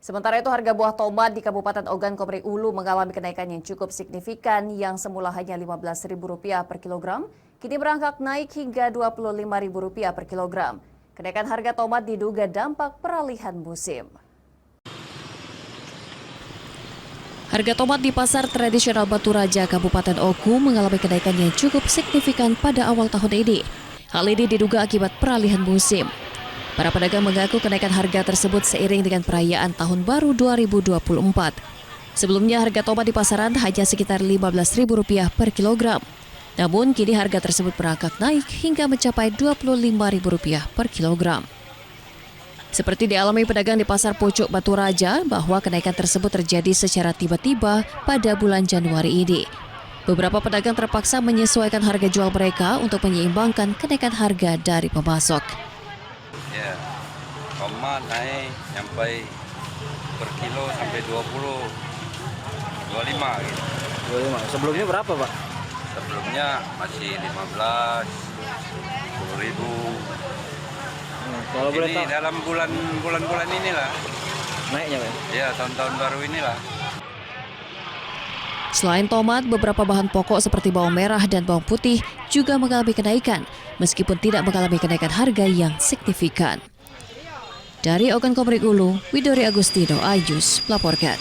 Sementara itu harga buah tomat di Kabupaten Ogan Komering Ulu mengalami kenaikan yang cukup signifikan yang semula hanya Rp15.000 per kilogram, kini merangkak naik hingga Rp25.000 per kilogram. Kenaikan harga tomat diduga dampak peralihan musim. Harga tomat di pasar tradisional Batu Raja, Kabupaten Oku mengalami kenaikan yang cukup signifikan pada awal tahun ini. Hal ini diduga akibat peralihan musim. Para pedagang mengaku kenaikan harga tersebut seiring dengan perayaan Tahun Baru 2024. Sebelumnya harga tomat di pasaran hanya sekitar Rp15.000 per kilogram. Namun kini harga tersebut merangkak naik hingga mencapai Rp25.000 per kilogram. Seperti dialami pedagang di Pasar Pucuk Batu Raja bahwa kenaikan tersebut terjadi secara tiba-tiba pada bulan Januari ini. Beberapa pedagang terpaksa menyesuaikan harga jual mereka untuk menyeimbangkan kenaikan harga dari pemasok. Ya, tomat naik sampai per kilo sampai 20, 25 gitu. 25. Sebelumnya berapa, Pak? Sebelumnya masih 15, 10.000. Kalau boleh Ini tahu dalam bulan-bulan inilah. naiknya, Pak? Ya, tahun-tahun baru inilah. Selain tomat, beberapa bahan pokok seperti bawang merah dan bawang putih juga mengalami kenaikan, meskipun tidak mengalami kenaikan harga yang signifikan. Dari Ogan Komering Ulu, Widori Agustino, iNews melaporkan.